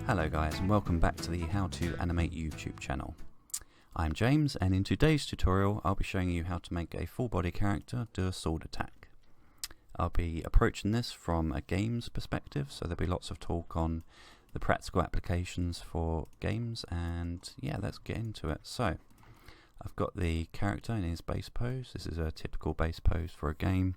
Hello guys, and welcome back to the How to Animate YouTube channel. I'm James, and in today's tutorial I'll be showing you how to make a full body character do a sword attack. I'll be approaching this from a games perspective, so there'll be lots of talk on the practical applications for games, and yeah, let's get into it. So I've got the character in his base pose. This is a typical base pose for a game.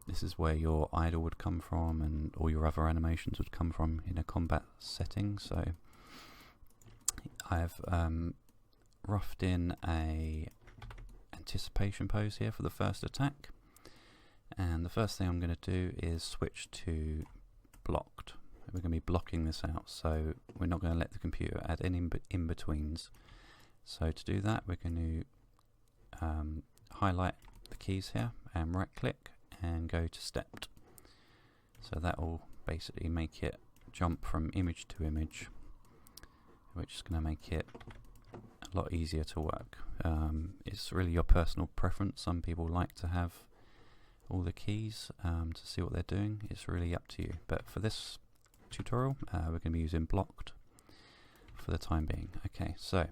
This is where your idle would come from, and all your other animations would come from in a combat setting. So I've roughed in a anticipation pose here for the first attack, and the first thing I'm going to do is switch to blocked. We're going to be blocking this out, so we're not going to let the computer add any in-betweens. So to do that, we're going to highlight the keys here and right click and go to stepped. So that will basically make it jump from image to image, which is going to make it a lot easier to work. It's really your personal preference. Some people like to have all the keys to see what they're doing. It's really up to you, but for this tutorial we're going to be using blocked for the time being. Okay, so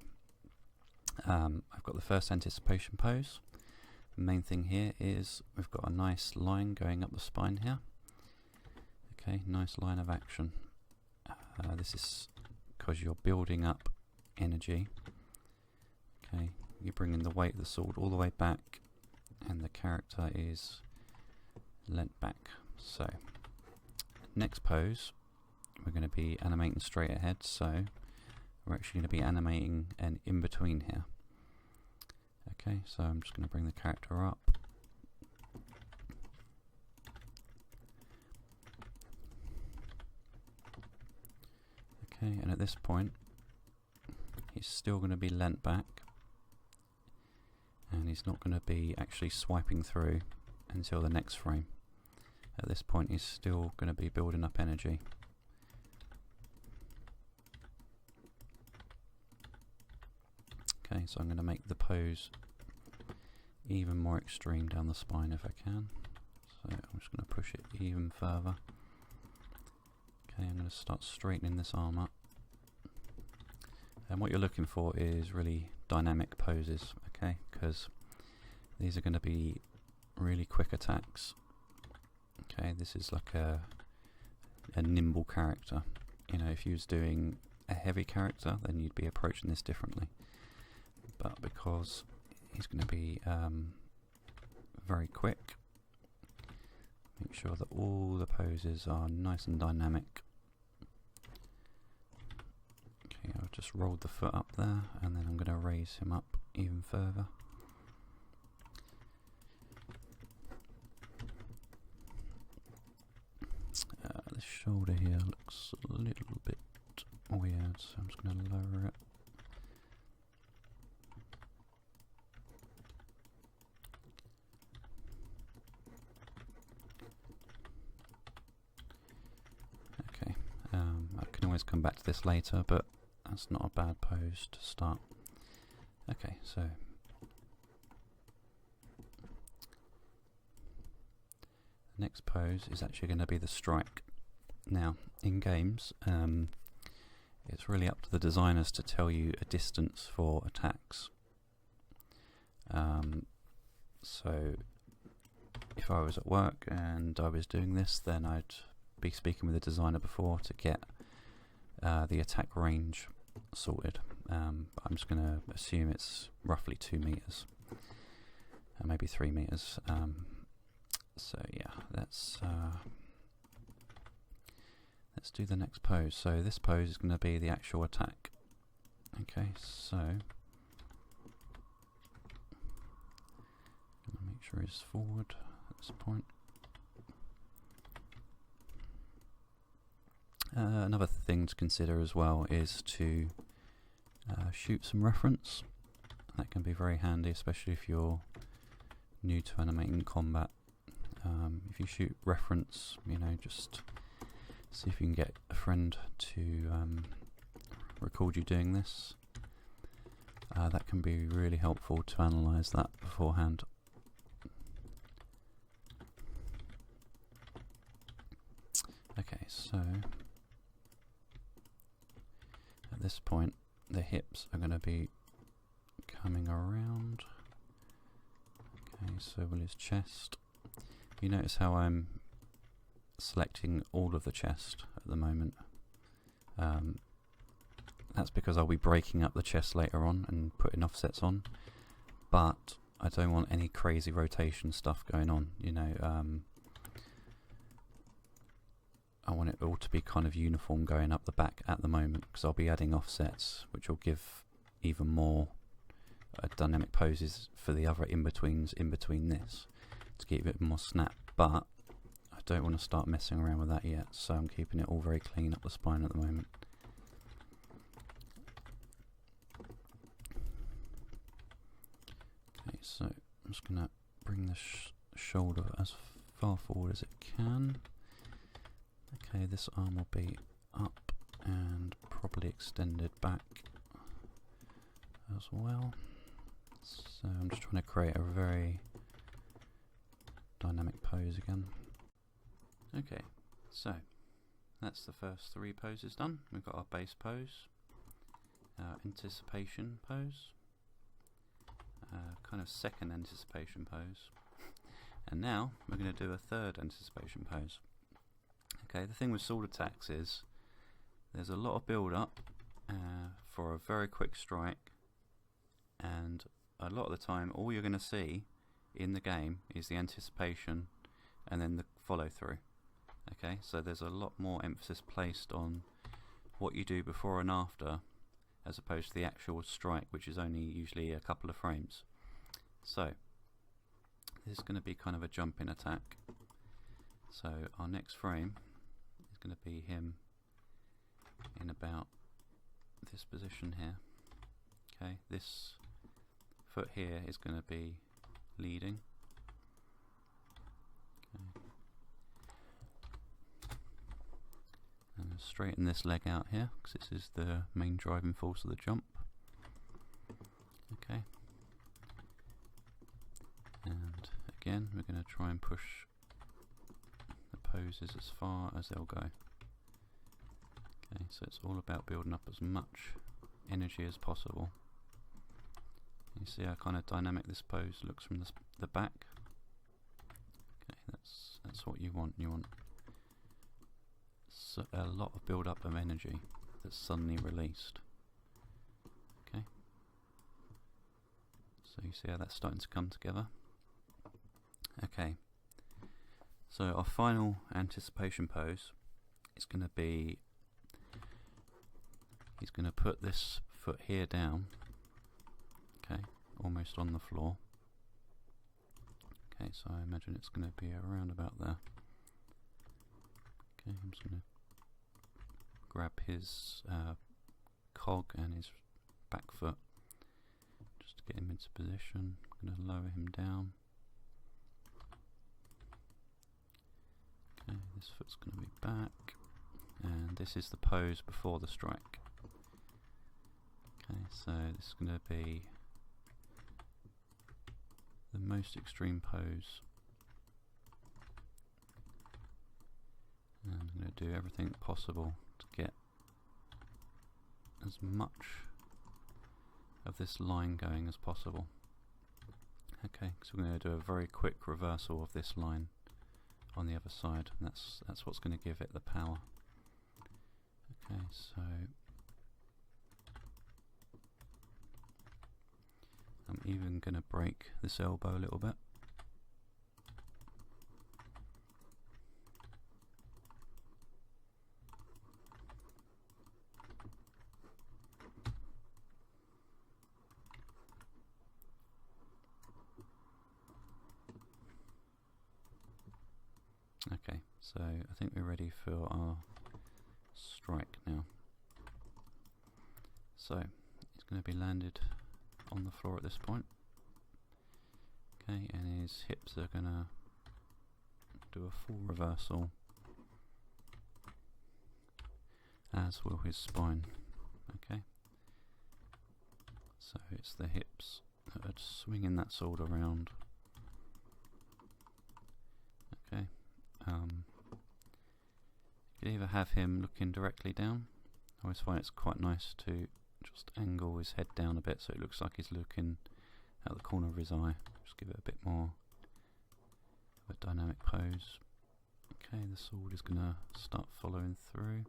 I've got the first anticipation pose. The main thing here is we've got a nice line going up the spine here. Okay, nice line of action. This is because you're building up energy. Okay, you're bringing the weight of the sword all the way back, and the character is leant back. So next pose, we're going to be animating straight ahead, so we're actually going to be animating an in-between here. Okay, so I'm just going to bring the character up. Okay, and at this point he's still going to be leant back, and he's not going to be actually swiping through until the next frame. At this point he's still going to be building up energy. Okay, so I'm going to make the pose even more extreme down the spine if I can. So I'm just going to push it even further. Okay, I'm going to start straightening this arm up. And what you're looking for is really dynamic poses, okay, because these are going to be really quick attacks. Okay, this is like a nimble character. You know, if you was doing a heavy character, then you'd be approaching this differently. But because he's going to be very quick, make sure that all the poses are nice and dynamic. Okay, I've just rolled the foot up there, and then I'm going to raise him up even further. This shoulder here looks a little bit weird, so I'm just going to lower it. I can always come back to this later, but that's not a bad pose to start. Okay, so the next pose is actually going to be the strike. Now, in games, it's really up to the designers to tell you a distance for attacks. So if I was at work and I was doing this, then I'd be speaking with the designer before to get the attack range sorted. I'm just going to assume it's roughly 2 meters, maybe 3 meters. So yeah, let's do the next pose. So this pose is going to be the actual attack. Okay, so make sure he's forward at this point. Another thing to consider as well is to shoot some reference. That can be very handy, especially if you're new to animating combat. If you shoot reference, you know, just see if you can get a friend to record you doing this. That can be really helpful to analyse that beforehand. Okay, so this point the hips are going to be coming around. Okay, so will his chest. You notice how I'm selecting all of the chest at the moment. That's because I'll be breaking up the chest later on and putting offsets on, but I don't want any crazy rotation stuff going on, you know. I want it all to be kind of uniform going up the back at the moment, because I'll be adding offsets which will give even more dynamic poses for the other in-betweens in between this, to give it more snap, but I don't want to start messing around with that yet, so I'm keeping it all very clean up the spine at the moment. Okay, so I'm just going to bring the shoulder as far forward as it can. Okay, this arm will be up and probably extended back as well. So I'm just trying to create a very dynamic pose again. Okay, so that's the first 3 poses done. We've got our base pose, our anticipation pose, kind of second anticipation pose, and now we're going to do a third anticipation pose. Okay, the thing with sword attacks is there's a lot of build up for a very quick strike, and a lot of the time all you're going to see in the game is the anticipation and then the follow through. Okay, so there's a lot more emphasis placed on what you do before and after, as opposed to the actual strike, which is only usually a couple of frames. So this is going to be kind of a jumping attack. So our next frame is going to be him in about this position here. Okay, this foot here is going to be leading. Okay. And straighten this leg out here, because this is the main driving force of the jump. Okay. And again, we're going to try and push the poses as far as they'll go. Okay, so it's all about building up as much energy as possible. You see how kind of dynamic this pose looks from the back. Okay, that's what you want. You want a lot of build up of energy that's suddenly released. Okay, so you see how that's starting to come together. Okay, so our final anticipation pose is going to be, he's going to put this foot here down, okay, almost on the floor. Okay, so I imagine it's going to be around about there. Okay, I'm just going to grab his cog and his back foot just to get him into position. I'm going to lower him down. Okay, this foot's going to be back, and this is the pose before the strike. Okay, so this is going to be the most extreme pose, and I'm going to do everything possible to get as much of this line going as possible. Okay, so we're going to do a very quick reversal of this line on the other side, and that's what's going to give it the power. Okay, so I'm even going to break this elbow a little bit. Okay, so I think we're ready for our strike now. So it's going to be landed on the floor at this point. Okay, and his hips are going to do a full reversal, as will his spine. Okay, so it's the hips that are swinging that sword around. Okay, you can either have him looking directly down, I always find it's quite nice to just angle his head down a bit so it looks like he's looking at the corner of his eye. Just give it a bit more of a dynamic pose. Okay, the sword is going to start following through.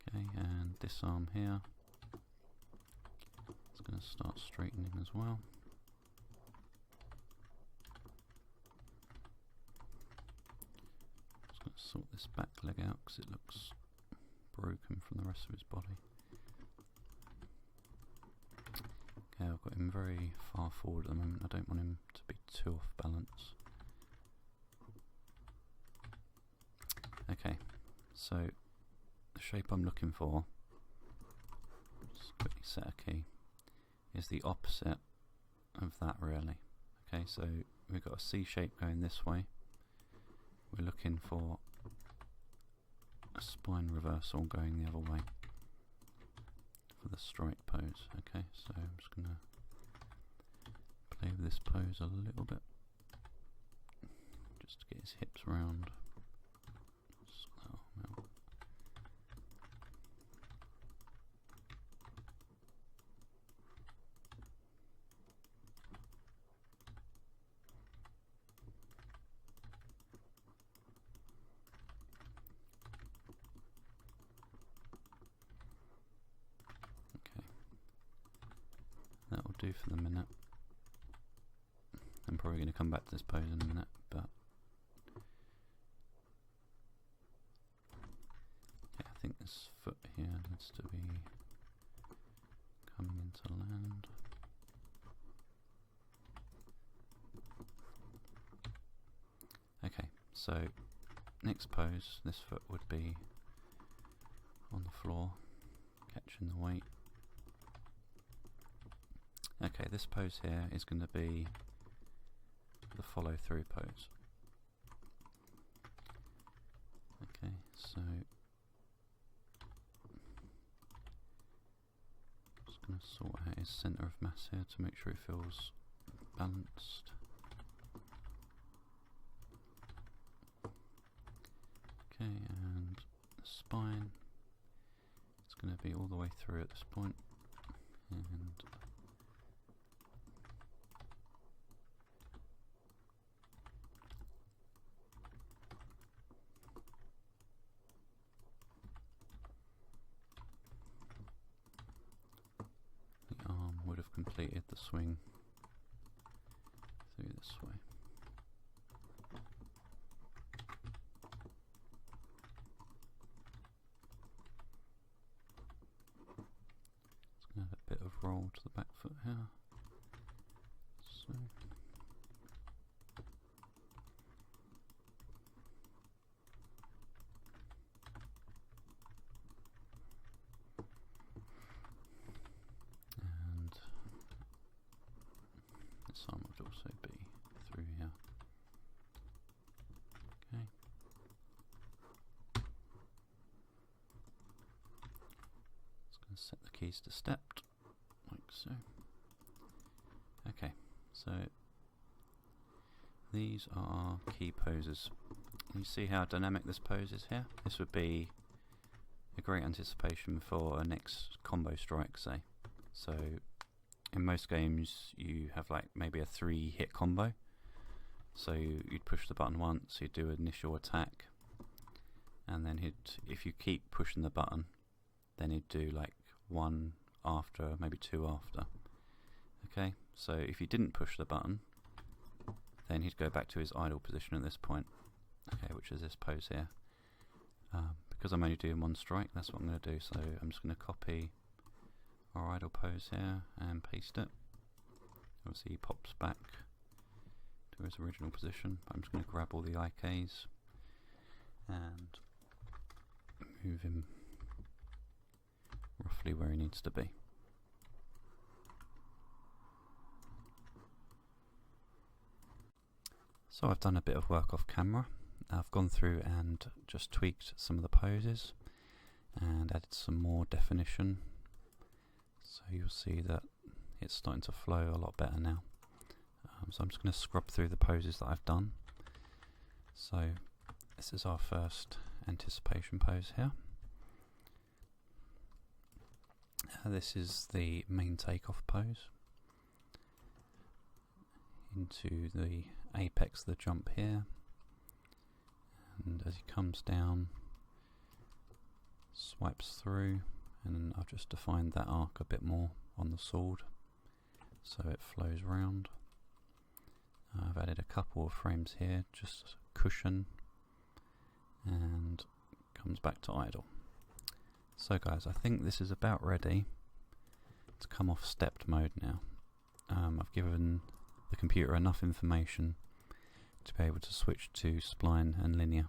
Okay, and this arm here is going to start straightening as well. Just going to sort this back leg out because it looks broken from the rest of his body. Okay, I've got him very far forward at the moment. I don't want him to be too off balance. Okay, so the shape I'm looking for, just quickly set a key, is the opposite of that really. Okay, so we've got a C shape going this way. We're looking for a spine reversal going the other way for the strike pose. Okay, so I'm just going to play with this pose a little bit just to get his hips round. That will do for the minute. I'm probably going to come back to this pose in a minute, but yeah, I think this foot here needs to be coming into land. Okay, so next pose, this foot would be on the floor, catching the weight. Okay, this pose here is going to be the follow through pose. Okay, so just going to sort out his centre of mass here to make sure it feels balanced. Okay, and the spine, it's going to be all the way through at this point, and completed the swing through this way. It's going to have a bit of roll to the back foot here. So this arm would also be through here. Okay. Just going to set the keys to stepped, like so. Okay, so these are key poses. You see how dynamic this pose is here? This would be a great anticipation for a next combo strike, say. So in most games you have like maybe a 3-hit combo, so you'd push the button once, you'd do an initial attack, and then if you keep pushing the button, then he'd do like 1 after, maybe 2 after. Okay, so if you didn't push the button, then he'd go back to his idle position at this point, okay, which is this pose here. Because I'm only doing 1 strike, that's what I'm going to do, so I'm just going to copy our idle pose here and paste it. Obviously he pops back to his original position. I'm just going to grab all the IKs and move him roughly where he needs to be. So I've done a bit of work off camera. I've gone through and just tweaked some of the poses and added some more definition. So you'll see that it's starting to flow a lot better now. So I'm just going to scrub through the poses that I've done. So this is our first anticipation pose here. This is the main takeoff pose. Into the apex of the jump here, and as he comes down, swipes through, and I've just defined that arc a bit more on the sword so it flows round. I've added a couple of frames here, just cushion, and comes back to idle. So guys, I think this is about ready to come off stepped mode now. I've given the computer enough information to be able to switch to spline and linear.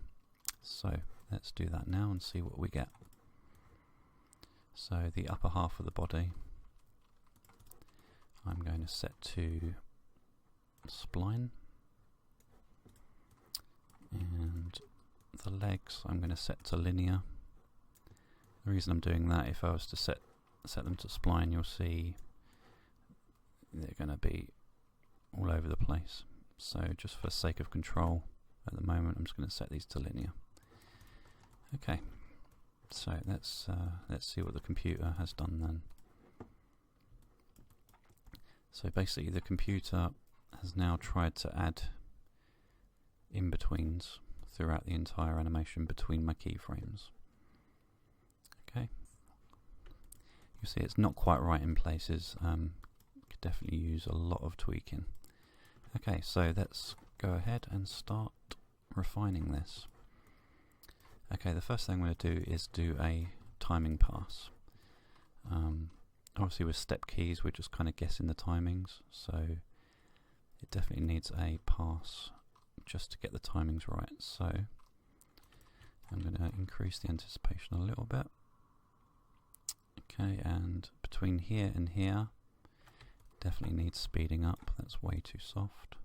So let's do that now and see what we get. So the upper half of the body I'm going to set to spline, and the legs I'm going to set to linear. The reason I'm doing that, if I was to set them to spline, you'll see they're going to be all over the place. So just for the sake of control at the moment, I'm just going to set these to linear. Okay, so let's see what the computer has done then. So basically the computer has now tried to add in-betweens throughout the entire animation between my keyframes. Okay, you see it's not quite right in places. Could definitely use a lot of tweaking. Okay, so let's go ahead and start refining this. Okay, the first thing I'm going to do is do a timing pass. Obviously with step keys we're just kind of guessing the timings, so it definitely needs a pass just to get the timings right. So I'm going to increase the anticipation a little bit. Okay, and between here and here definitely needs speeding up, that's way too soft.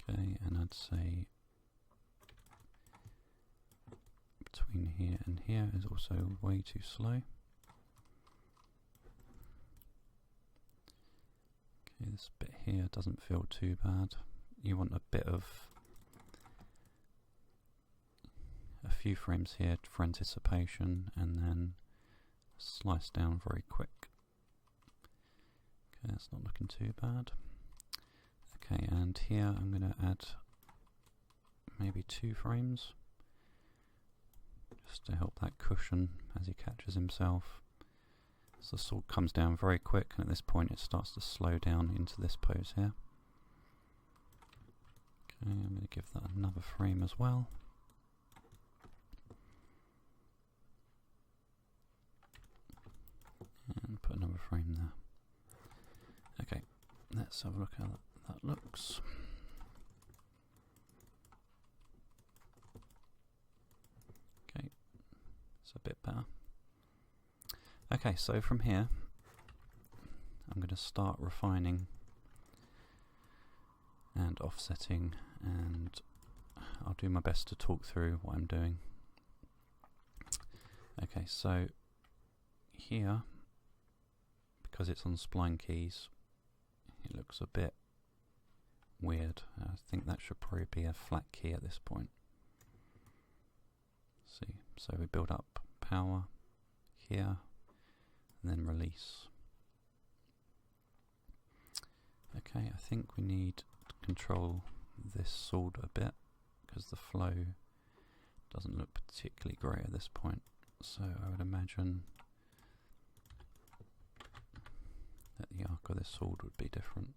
Okay, and I'd say between here and here is also way too slow. Okay, this bit here doesn't feel too bad. You want a bit of a few frames here for anticipation, and then slice down very quick. Okay, that's not looking too bad. Okay, and here I'm going to add maybe 2 frames just to help that cushion as he catches himself. So the sword comes down very quick, and at this point it starts to slow down into this pose here. Okay, I'm going to give that another frame as well. And put another frame there. Okay, let's have a look how that looks. Okay, it's a bit better. Okay, so from here I'm going to start refining and offsetting, and I'll do my best to talk through what I'm doing. Okay, so here, because it's on spline keys, it looks a bit weird. I think that should probably be a flat key at this point. See, so we build up power here, and then release. Okay, I think we need to control this sword a bit, because the flow doesn't look particularly great at this point. So I would imagine that the arc of this sword would be different.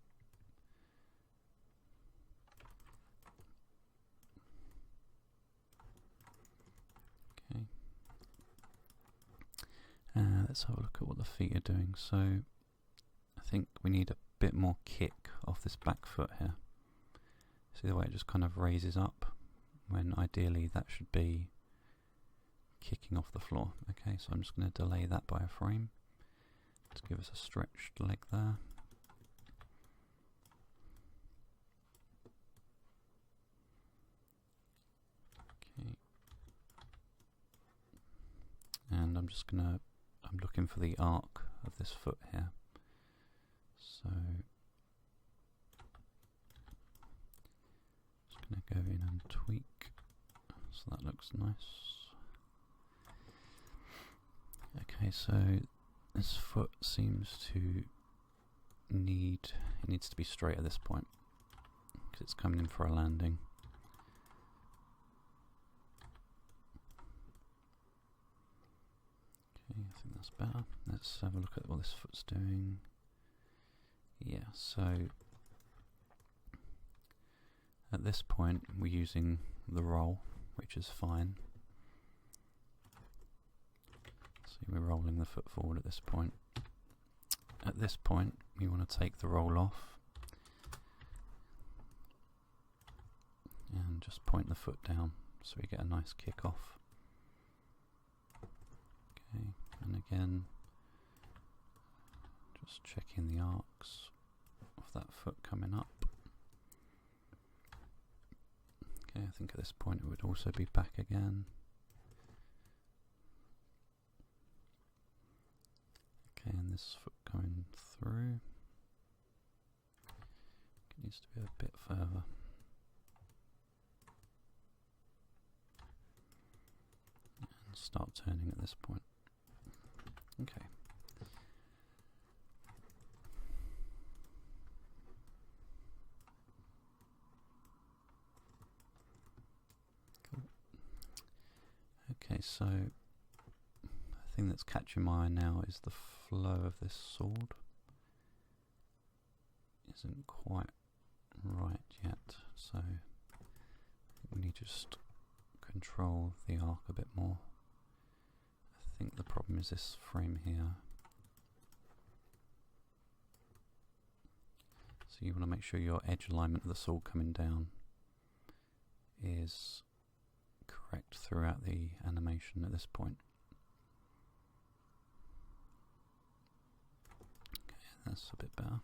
Okay. Let's have a look at what the feet are doing. So I think we need a bit more kick off this back foot here. See the way it just kind of raises up, when ideally that should be kicking off the floor. Okay, so I'm just going to delay that by a frame to give us a stretched leg there. Okay, and I'm looking for the arc of this foot here. So just going to go in and tweak so that looks nice. Okay, so this foot seems to it needs to be straight at this point because it's coming in for a landing. Okay, I think that's better. Let's have a look at what this foot's doing. Yeah, so at this point we're using the roll, which is fine. See, we're rolling the foot forward at this point. At this point we want to take the roll off and just point the foot down so we get a nice kick off. Okay, and again just checking the arcs of that foot coming up. Okay, I think at this point it would also be back again. Okay, and this foot going through. It needs to be a bit further. And start turning at this point. Okay. Cool. Okay, so the thing that's catching my eye now is the flow of this sword. Isn't quite right yet, so we need to just control the arc a bit more. I think the problem is this frame here. So you want to make sure your edge alignment of the sword coming down is correct throughout the animation at this point. Okay, that's a bit better.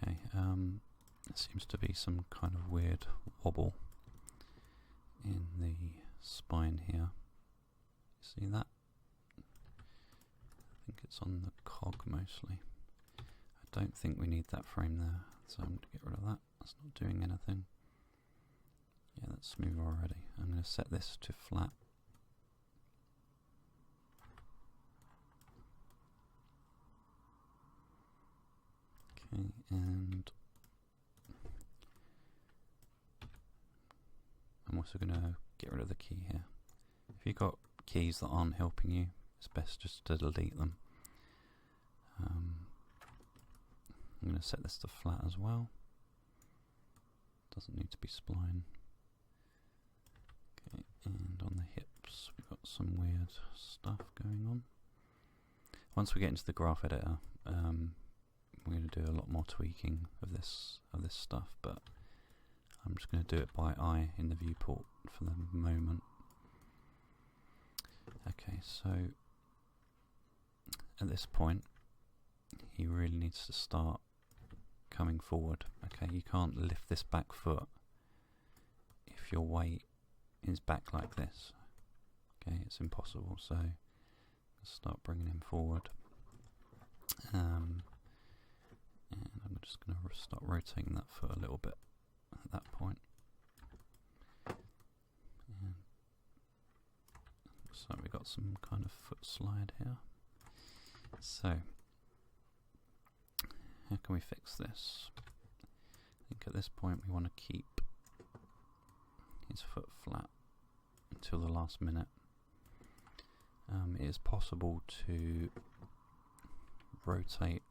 Okay, there seems to be some kind of weird wobble in the spine here. See that? I think it's on the cog mostly. I don't think we need that frame there, so I'm going to get rid of that. That's not doing anything. Yeah, that's smooth already. I'm going to set this to flat. Okay, and I'm also going to get rid of the key here. If you've got keys that aren't helping you, it's best just to delete them. I'm going to set this to flat as well. Doesn't need to be spline. Okay, and on the hips we've got some weird stuff going on. Once we get into the graph editor, we're going to do a lot more tweaking of this stuff, but I'm just going to do it by eye in the viewport for the moment. Okay, so at this point he really needs to start coming forward. Okay, you can't lift this back foot if your weight is back like this. Okay, it's impossible, so start bringing him forward. And I'm just going to start rotating that foot a little bit at that point. And so we got some kind of foot slide here. So how can we fix this? I think at this point we want to keep his foot flat until the last minute. It is possible to rotate.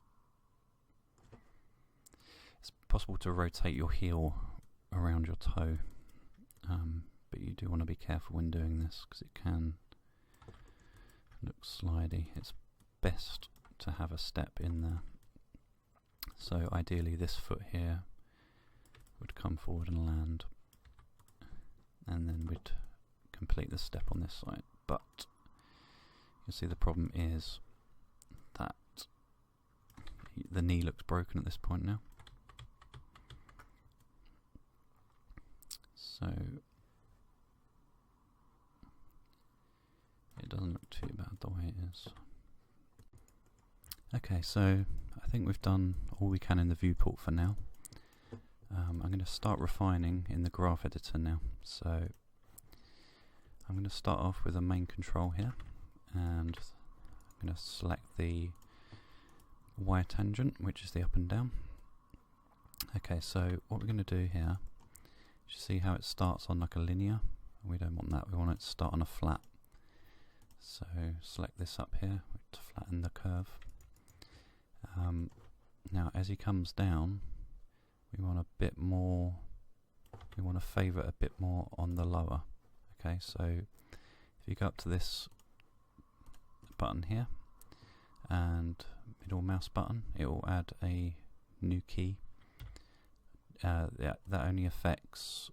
It's possible to rotate your heel around your toe, but you do want to be careful when doing this because it can look slidey. It's best to have a step in there. So ideally this foot here would come forward and land, and then we'd complete the step on this side. But you see the problem is that the knee looks broken at this point now. So it doesn't look too bad the way it is. Okay, so I think we've done all we can in the viewport for now. I'm going to start refining in the graph editor now. So I'm going to start off with a main control here, and I'm going to select the Y tangent, which is the up and down. Okay, so what we're going to do here, you see how it starts on like a linear? We don't want that, we want it to start on a flat. So select this up here to flatten the curve. Now as he comes down, we want a bit more, we want to favour a bit more on the lower. Okay, so if you go up to this button here and middle mouse button, it will add a new key. That only affects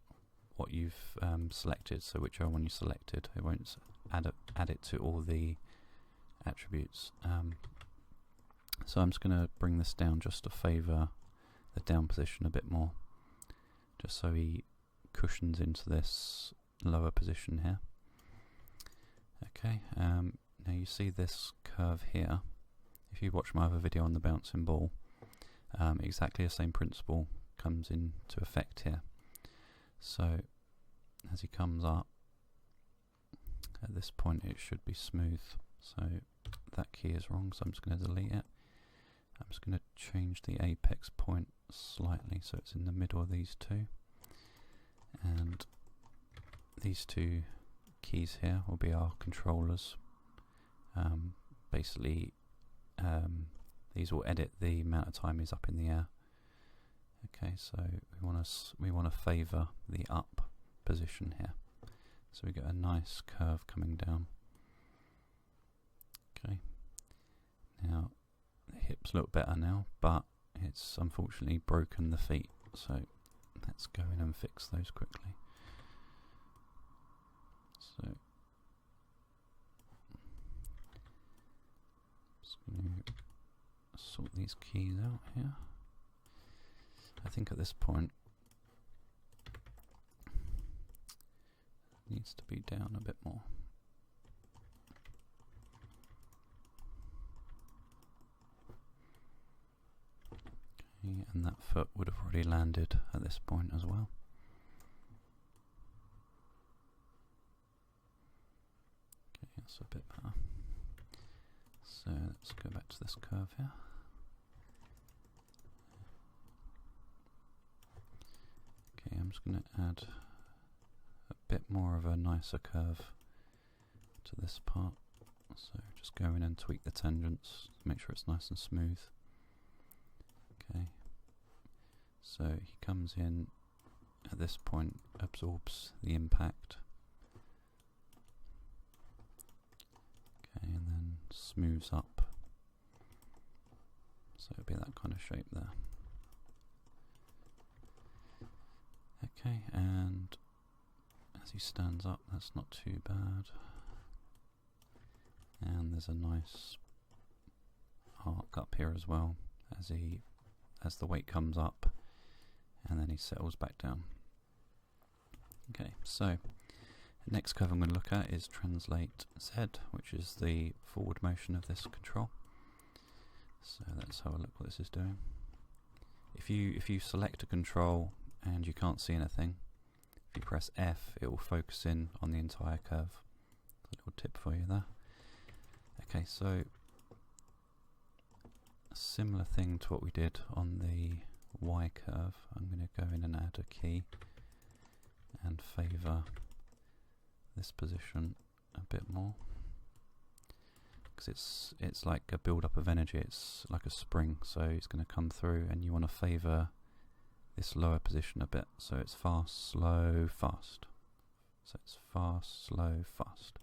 what you've selected, so whichever one you selected, it won't add it to all the attributes. So I'm just going to bring this down just to favour the down position a bit more, just so he cushions into this lower position here. Okay, now you see this curve here. If you watch my other video on the bouncing ball, exactly the same principle comes into effect here. So as he comes up, at this point it should be smooth. So that key is wrong, so I'm just going to delete it. I'm just going to change the apex point slightly so it's in the middle of these two, and these two keys here will be our controllers. Basically these will edit the amount of time he's up in the air. Okay, so we want to favour the up position here, so we get a nice curve coming down. Okay, now the hip's a little better now, but it's unfortunately broken the feet, so let's go in and fix those quickly. So just going to sort these keys out here. I think at this point it needs to be down a bit more. Okay, and that foot would have already landed at this point as well. Okay, that's a bit better. So let's go back to this curve here. Okay, I'm just going to add a bit more of a nicer curve to this part. So just go in and tweak the tangents to make sure it's nice and smooth. Okay, so he comes in at this point, absorbs the impact. Okay, and then smooths up. So it'll be that kind of shape there. Okay, and as he stands up, that's not too bad. And there's a nice arc up here as well, as the weight comes up, and then he settles back down. Okay, so the next curve I'm going to look at is translate Z, which is the forward motion of this control. So let's have a look what this is doing. If you select a control and you can't see anything, if you press F, it will focus in on the entire curve. A little tip for you there. Okay, so a similar thing to what we did on the Y curve. I'm going to go in and add a key and favour this position a bit more, because it's like a build up of energy. It's like a spring, so it's going to come through, and you want to favour this lower position a bit. So it's fast, slow, fast. So it's fast, slow, fast.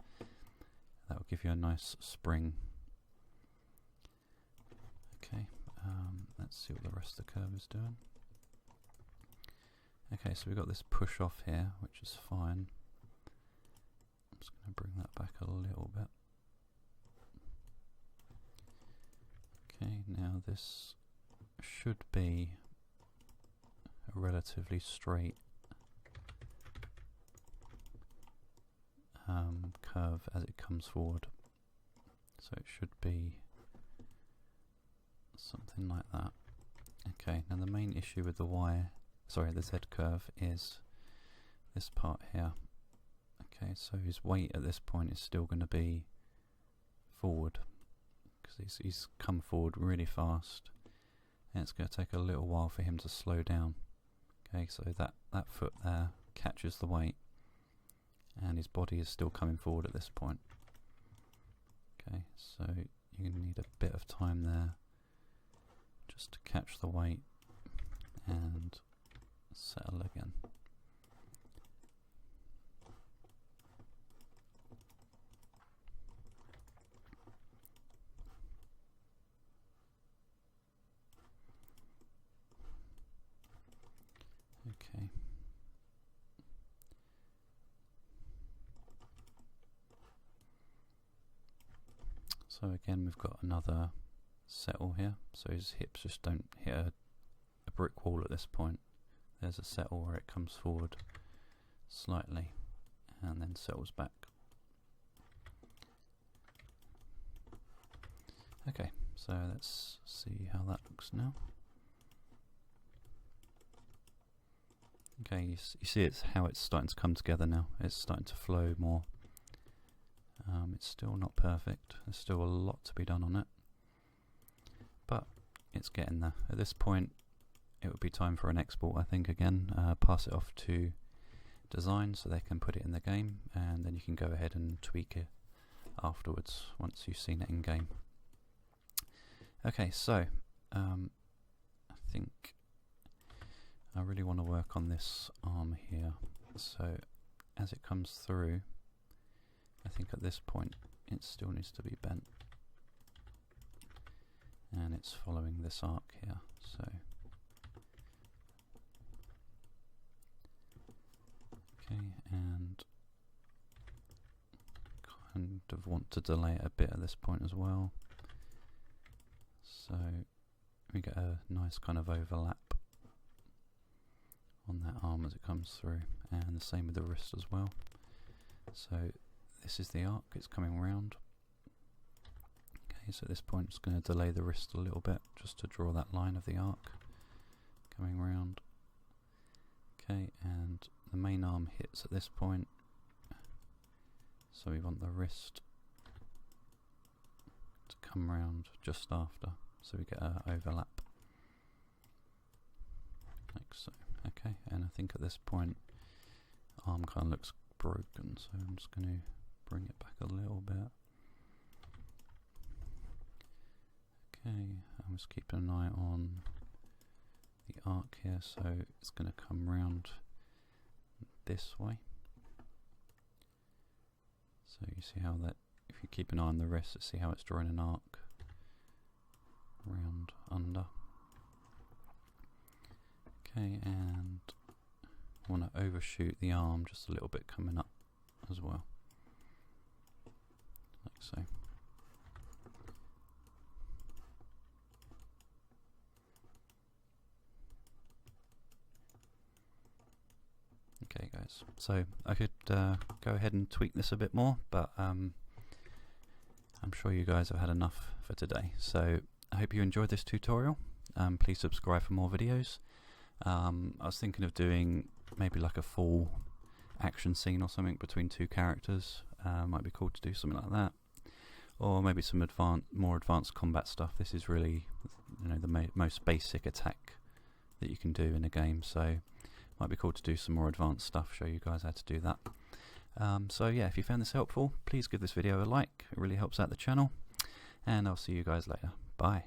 That will give you a nice spring. Okay, let's see what the rest of the curve is doing. Okay, so we've got this push off here, which is fine. I'm just going to bring that back a little bit. Okay, now this should be a relatively straight curve as it comes forward. So it should be something like that. Okay, now the main issue with the Z curve is this part here. Okay, so his weight at this point is still going to be forward, because he's come forward really fast, and it's going to take a little while for him to slow down. Okay, so that foot there catches the weight, and his body is still coming forward at this point. Okay, so you need a bit of time there just to catch the weight and settle again. Okay. So again, we've got another settle here, so his hips just don't hit a brick wall at this point. There's a settle where it comes forward slightly and then settles back. Okay, so let's see how that looks now. Okay, you see how it's starting to come together now. It's starting to flow more. It's still not perfect. There's still a lot to be done on it, but it's getting there. At this point, it would be time for an export, I think, again. Pass it off to design so they can put it in the game, and then you can go ahead and tweak it afterwards once you've seen it in game. Okay, so I think I really want to work on this arm here. So as it comes through, I think at this point it still needs to be bent, and it's following this arc here. So okay, and kind of want to delay it a bit at this point as well, so we get a nice kind of overlap on that arm as it comes through, and the same with the wrist as well. So this is the arc, it's coming round. Okay, so at this point it's going to delay the wrist a little bit just to draw that line of the arc coming round. Okay, and the main arm hits at this point, so we want the wrist to come round just after, so we get an overlap like so. Okay, and I think at this point arm kind of looks broken, so I'm just going to bring it back a little bit. Okay, I'm just keeping an eye on the arc here, so it's going to come round this way. So you see how that, if you keep an eye on the wrist, see how it's drawing an arc round under. Okay, and I want to overshoot the arm just a little bit coming up as well, like so. Okay guys, so I could go ahead and tweak this a bit more, but I'm sure you guys have had enough for today. So I hope you enjoyed this tutorial. Please subscribe for more videos. I was thinking of doing maybe like a full action scene or something between two characters. Might be cool to do something like that, or maybe some more advanced combat stuff. This is really, you know, the most basic attack that you can do in a game, so might be cool to do some more advanced stuff, show you guys how to do that. So yeah, if you found this helpful, please give this video a like. It really helps out the channel, and I'll see you guys later. Bye.